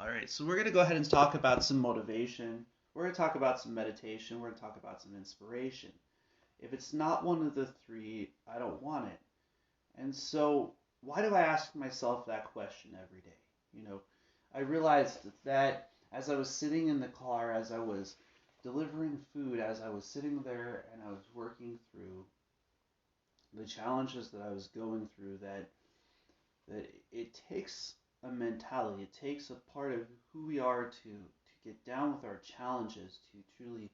All right, so we're going to go ahead and talk about some motivation. We're going to talk about some meditation. We're going to talk about some inspiration. If it's not one of the three, I don't want it. And so, why do I ask myself that question every day? You know, I realized that as I was sitting in the car, as I was delivering food, as I was sitting there and I was working through the challenges that I was going through, that it takes a mentality, it takes a part of who we are to get down with our challenges, to truly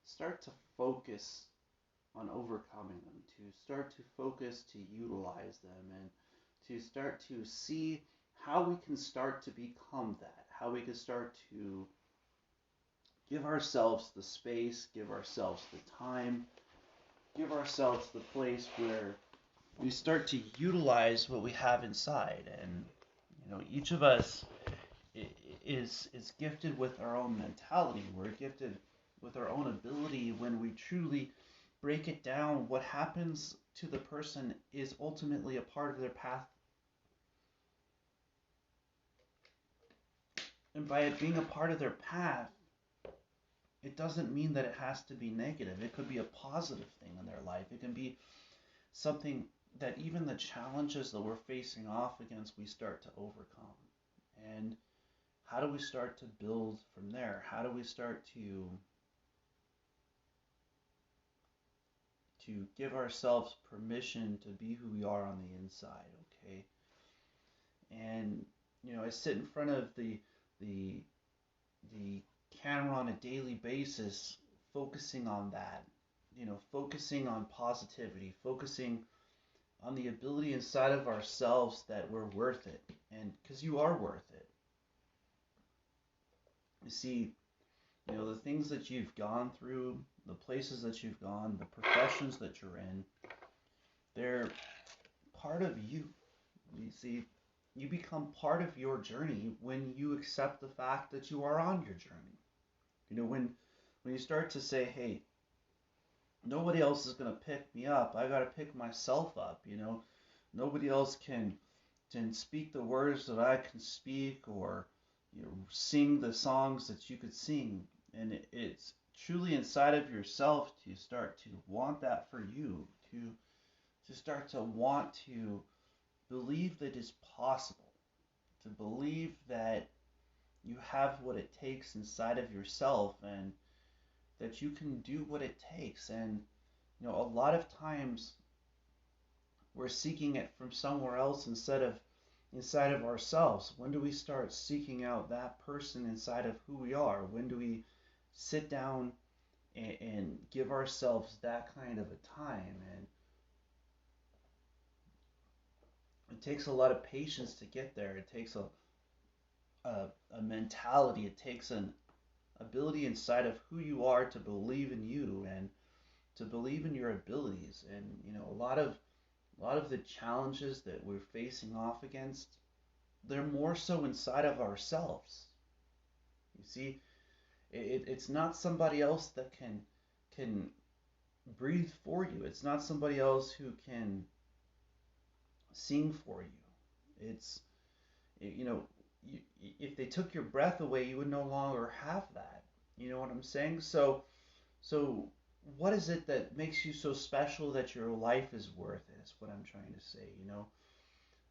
start to focus on overcoming them, to start to focus to utilize them, and to start to see how we can start to become that, how we can start to give ourselves the space, give ourselves the time, give ourselves the place where we start to utilize what we have inside. And each of us is gifted with our own mentality. We're gifted with our own ability. When we truly break it down, what happens to the person is ultimately a part of their path. And by it being a part of their path, it doesn't mean that it has to be negative. It could be a positive thing in their life. It can be something that even the challenges that we're facing off against, we start to overcome. And how do we start to build from there? How do we start to give ourselves permission to be who we are on the inside, okay? And I sit in front of the the camera on a daily basis, focusing on that. Focusing on positivity, focusing on the ability inside of ourselves that we're worth it, and because you are worth it. You see, the things that you've gone through, the places that you've gone, the professions that you're in, they're part of you. You see, you become part of your journey when you accept the fact that you are on your journey. When you start to say, hey, nobody else is going to pick me up. I got to pick myself up. Nobody else can speak the words that I can speak, or sing the songs that you could sing. And it's truly inside of yourself to start to want that for you, to start to want to believe that it's possible, to believe that you have what it takes inside of yourself, and that you can do what it takes. And a lot of times we're seeking it from somewhere else instead of inside of ourselves. When do we start seeking out that person inside of who we are? When do we sit down and give ourselves that kind of a time? And it takes a lot of patience to get there. It takes a mentality. It takes an ability inside of who you are to believe in you, and to believe in your abilities. And a lot of the challenges that we're facing off against, they're more so inside of ourselves. You see, it's not somebody else that can breathe for you. It's not somebody else who can sing for you. It's you know you, if they took your breath away, you would no longer have that. You know what I'm saying? So what is it that makes you so special that your life is worth it? Is what I'm trying to say.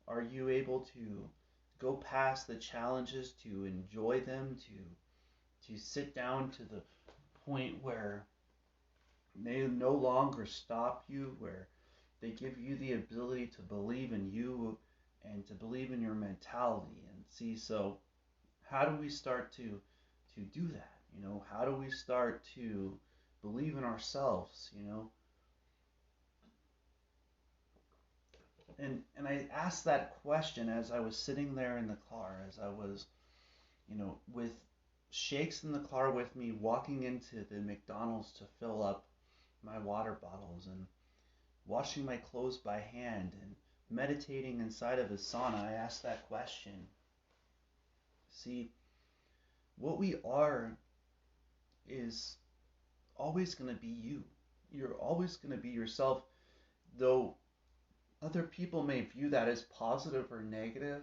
Are you able to go past the challenges, to enjoy them, to sit down to the point where they no longer stop you, where they give you the ability to believe in you and to believe in your mentality? And see, so how do we start to do that? How do we start to believe in ourselves? And I asked that question as I was sitting there in the car, as I was, with shakes in the car with me, walking into the McDonald's to fill up my water bottles, and washing my clothes by hand, and meditating inside of a sauna. I asked that question. See, what we are is always going to be you. You're always going to be yourself, though other people may view that as positive or negative.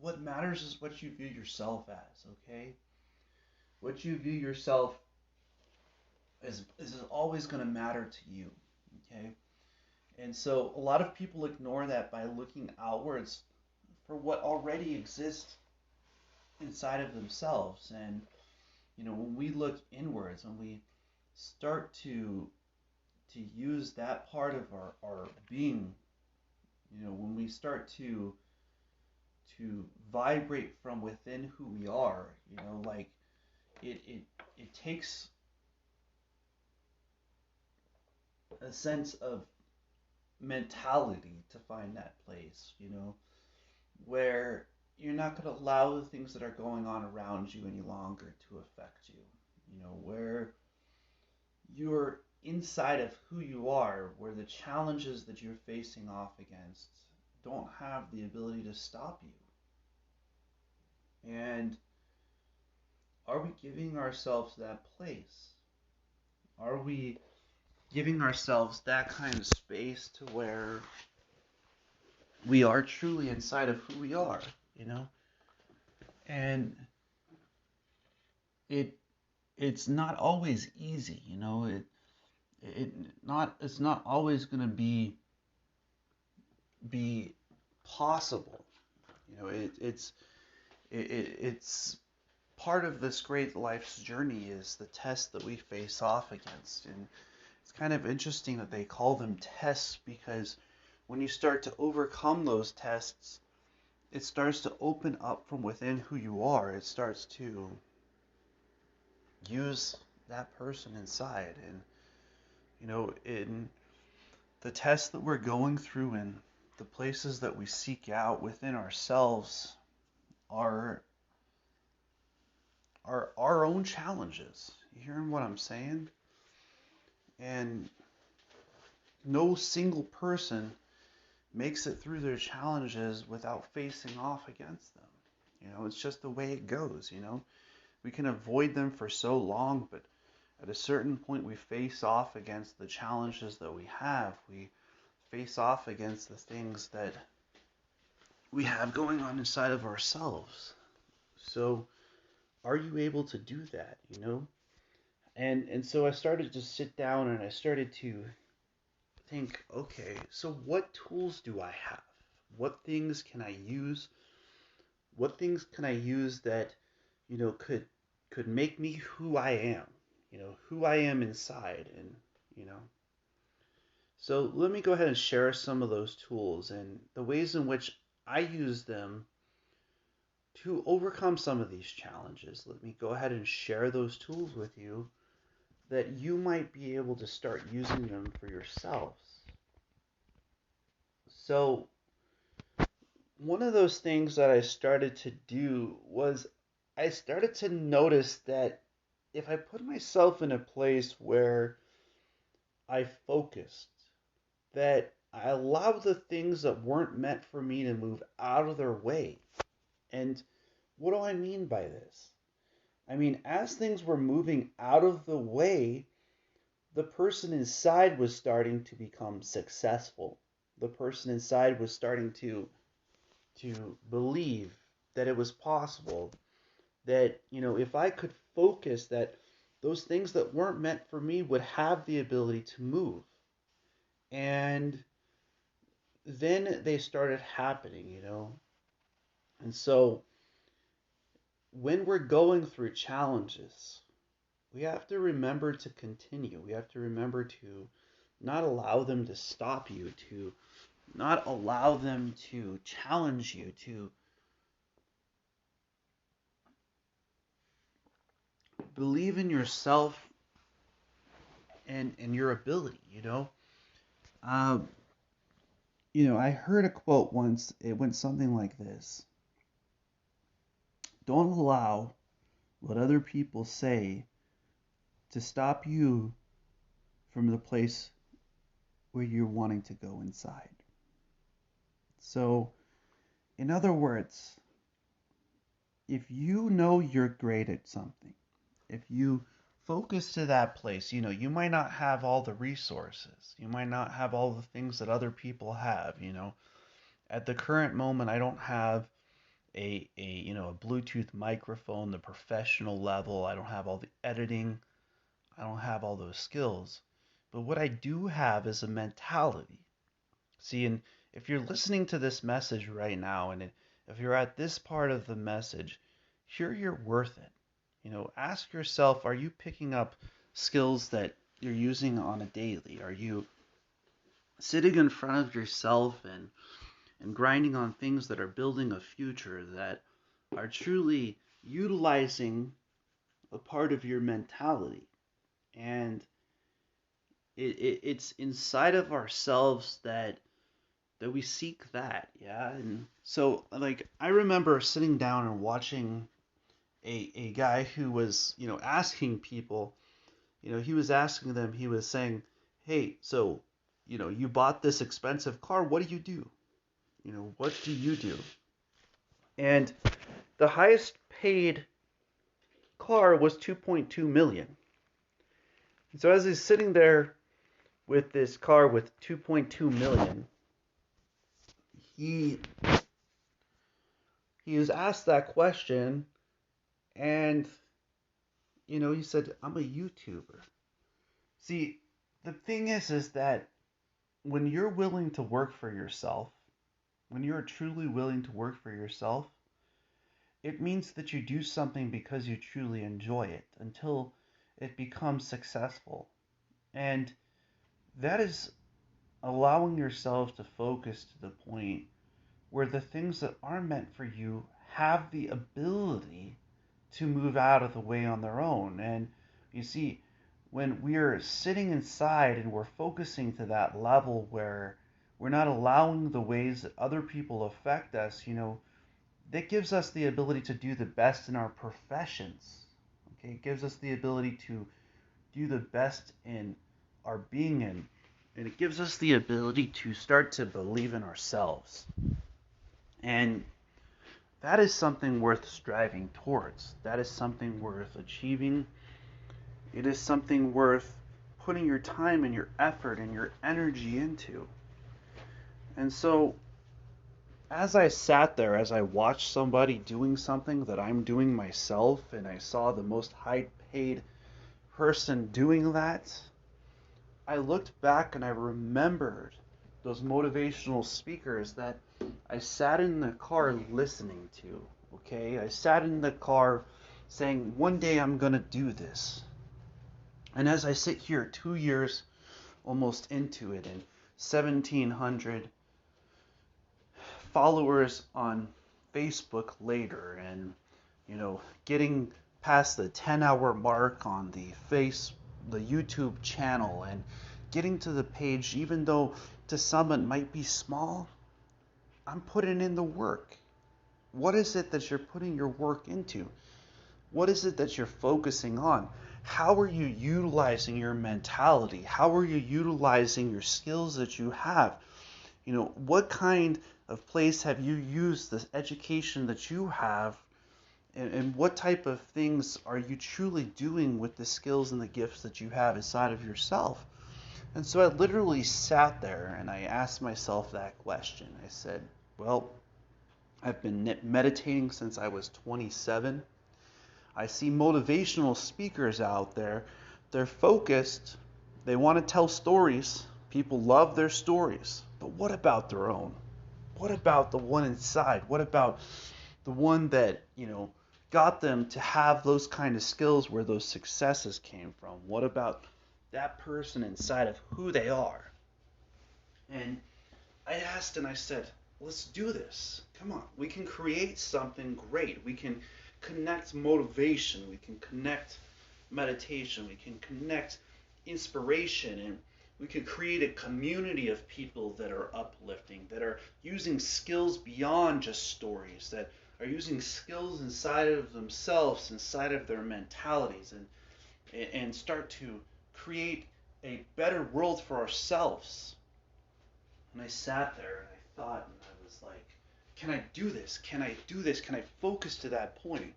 what matters is what you view yourself as, okay? What you view yourself is always going to matter to you, okay? And so a lot of people ignore that by looking outwards for what already exists inside of themselves. And when we look inwards, when we start to use that part of our being, when we start to vibrate from within who we are, like it takes a sense of mentality to find that place, where you're not going to allow the things that are going on around you any longer to affect you, where you're inside of who you are, where the challenges that you're facing off against don't have the ability to stop you. And are we giving ourselves that place? Are we giving ourselves that kind of space to where we are truly inside of who we are, And it's not always easy, it's not always going to be possible. It's part of this great life's journey is the tests that we face off against. And it's kind of interesting that they call them tests, because when you start to overcome those tests, it starts to open up from within who you are. It starts to use that person inside. And in the tests that we're going through and the places that we seek out within ourselves are our own challenges. You hearing what I'm saying? And no single person makes it through their challenges without facing off against them. It's just the way it goes. We can avoid them for so long, but at a certain point we face off against the challenges that we have. We face off against the things that we have going on inside of ourselves. So are you able to do that, And so I started to sit down and I started to think, okay, so what tools do I have? What things can I use? What things can I use that, could make me who I am, who I am inside, and, So let me go ahead and share some of those tools and the ways in which I use them to overcome some of these challenges. Let me go ahead and share those tools with you that you might be able to start using them for yourselves. So one of those things that I started to do was I started to notice that if I put myself in a place where I focused, that I allowed the things that weren't meant for me to move out of their way. And what do I mean by this? I mean, as things were moving out of the way, the person inside was starting to become successful. The person inside was starting to believe that it was possible, that, if I could focus, that those things that weren't meant for me would have the ability to move. And then they started happening, And so when we're going through challenges, we have to remember to continue. We have to remember to not allow them to stop you, to not allow them to challenge you, to believe in yourself and your ability, Um, I heard a quote once. It went something like this: don't allow what other people say to stop you from the place where you're wanting to go inside. So, in other words, if you know you're great at something, if you focus to that place, you might not have all the resources. You might not have all the things that other people have, At the current moment, I don't have a Bluetooth microphone, the professional level. I don't have all the editing. I don't have all those skills. But what I do have is a mentality. See, and if you're listening to this message right now, and if you're at this part of the message, you're worth it. Ask yourself, are you picking up skills that you're using on a daily? Are you sitting in front of yourself and grinding on things that are building a future, that are truly utilizing a part of your mentality? And it's inside of ourselves that we seek that, yeah. And so, like, I remember sitting down and watching a guy who was, asking people, he was asking them, he was saying, hey, so, you bought this expensive car, what do you do? What do you do? And the highest paid car was 2.2 million. And so as he's sitting there with this car with 2.2 million, he was asked that question, and he said, I'm a YouTuber. See, the thing is that when you're willing to work for yourself, when you're truly willing to work for yourself, it means that you do something because you truly enjoy it until it becomes successful. And that is allowing yourself to focus to the point where the things that are meant for you have the ability to move out of the way on their own. And you see, when we're sitting inside and we're focusing to that level where we're not allowing the ways that other people affect us, that gives us the ability to do the best in our professions. Okay, it gives us the ability to do the best in our being in, and it gives us the ability to start to believe in ourselves. And that is something worth striving towards. That is something worth achieving. It is something worth putting your time and your effort and your energy into. And so, as I sat there, as I watched somebody doing something that I'm doing myself, and I saw the most high paid person doing that, I looked back and I remembered those motivational speakers that I sat in the car listening to. Okay, I sat in the car saying, one day I'm gonna do this. And as I sit here 2 years almost into it, and 1,700 followers on Facebook later, and getting past the 10-hour mark on the YouTube channel, and getting to the page, even though to some it might be small, I'm putting in the work. What is it that you're putting your work into? What is it that you're focusing on? How are you utilizing your mentality? How are you utilizing your skills that you have? What kind of place have you used the education that you have, and what type of things are you truly doing with the skills and the gifts that you have inside of yourself? And so I literally sat there and I asked myself that question. I said, well, I've been meditating since I was 27. I see motivational speakers out there. They're focused. They want to tell stories. People love their stories. But what about their own? What about the one inside? What about the one that, got them to have those kind of skills, where those successes came from? What about that person inside of who they are? And I asked and I said, let's do this. Come on. We can create something great. We can connect motivation. We can connect meditation. We can connect inspiration, and we can create a community of people that are uplifting, that are using skills beyond just stories, that are using skills inside of themselves, inside of their mentalities, and start to create a better world for ourselves. And I sat there and I thought, and I was like, can I do this? Can I do this? Can I focus to that point?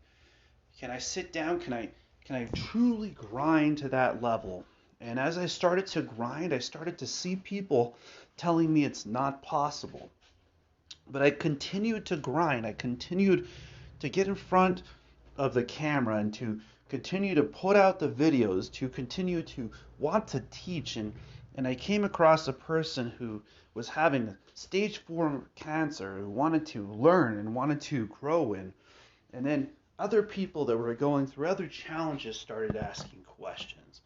Can I sit down? Can I truly grind to that level? And as I started to grind, I started to see people telling me it's not possible. But I continued to grind. I continued to get in front of the camera and to continue to put out the videos, to continue to want to teach. And I came across a person who was having stage 4 cancer, who wanted to learn and wanted to grow in. And then other people that were going through other challenges started asking questions.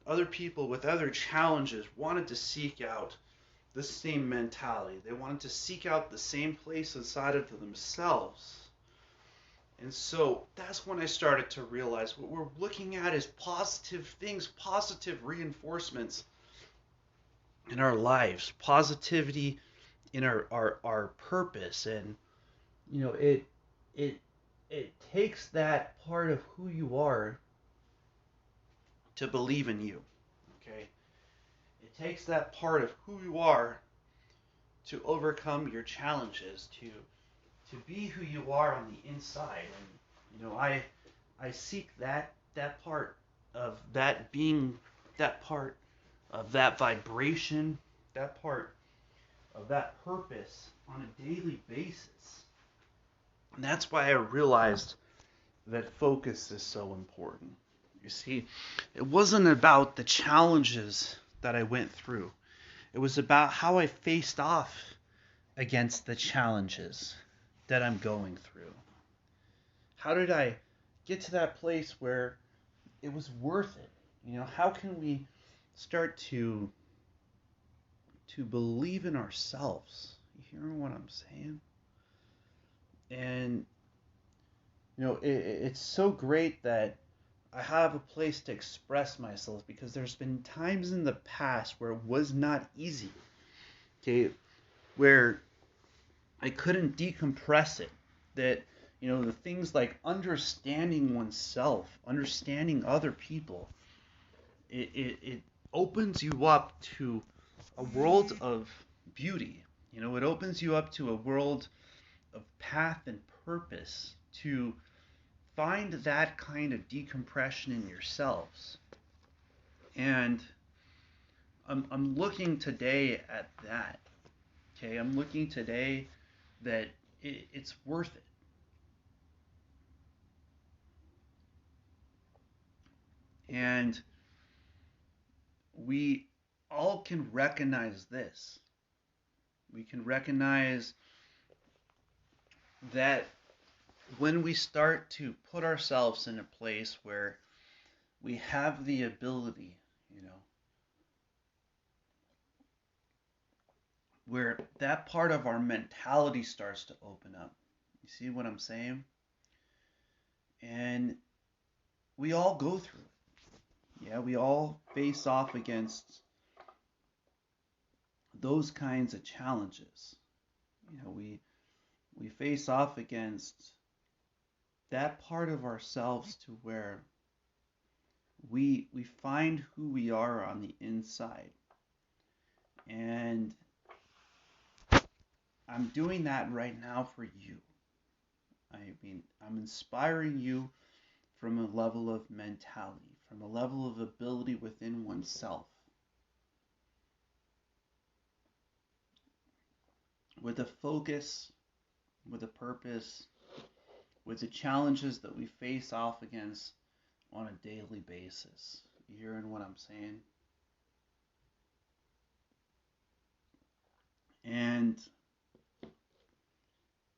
Other people with other challenges wanted to seek out the same mentality. They wanted to seek out the same place inside of themselves. And so that's when I started to realize what we're looking at is positive things, positive reinforcements in our lives, positivity in our purpose. And it it it takes that part of who you are to believe in you. Okay? It takes that part of who you are to overcome your challenges, to be who you are on the inside. And I seek that part of that being, that part of that vibration, that part of that purpose on a daily basis. And that's why I realized that focus is so important. You see, it wasn't about the challenges that I went through. It was about how I faced off against the challenges that I'm going through. How did I get to that place where it was worth it? How can we start to believe in ourselves? You hearing what I'm saying? And it's so great that I have a place to express myself, because there's been times in the past where it was not easy. Okay, where I couldn't decompress it. That the things like understanding oneself, understanding other people, it opens you up to a world of beauty. It opens you up to a world of path and purpose, to find that kind of decompression in yourselves. And I'm looking today at that. Okay, I'm looking today that it's worth it. And we all can recognize this. We can recognize that when we start to put ourselves in a place where we have the ability, where that part of our mentality starts to open up. You see what I'm saying? And we all go through it. Yeah, we all face off against those kinds of challenges. We face off against that part of ourselves to where we find who we are on the inside. And I'm doing that right now for you. I'm inspiring you from a level of mentality, from a level of ability within oneself. With a focus, with a purpose, with the challenges that we face off against on a daily basis. You hearing what I'm saying? And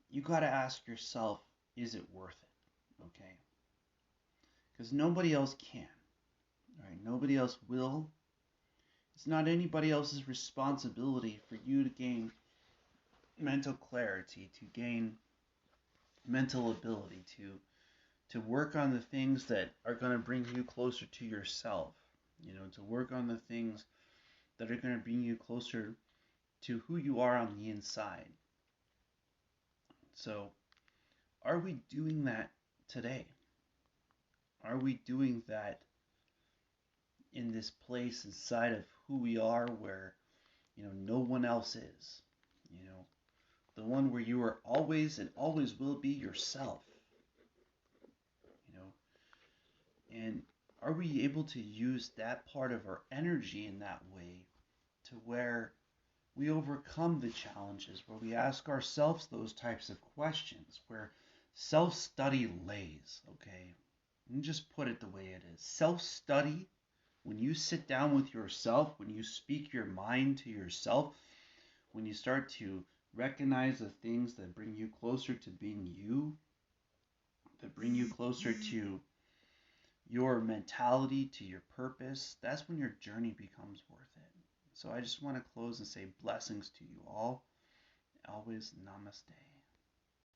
you got to ask yourself, is it worth it? Okay? Because nobody else can. Right? Nobody else will. It's not anybody else's responsibility for you to gain mental clarity, to gain mental ability, to work on the things that are going to bring you closer to yourself. To work on the things that are going to bring you closer to who you are on the inside. So, are we doing that today? Are we doing that in this place inside of who we are where, no one else is? The one where you are always and always will be yourself. And are we able to use that part of our energy in that way to where we overcome the challenges, where we ask ourselves those types of questions, where self-study lays, okay? And just put it the way it is. Self-study, when you sit down with yourself, when you speak your mind to yourself, when you start to recognize the things that bring you closer to being you, that bring you closer to your mentality, to your purpose, that's when your journey becomes worth it. So I just want to close and say blessings to you all. Always namaste.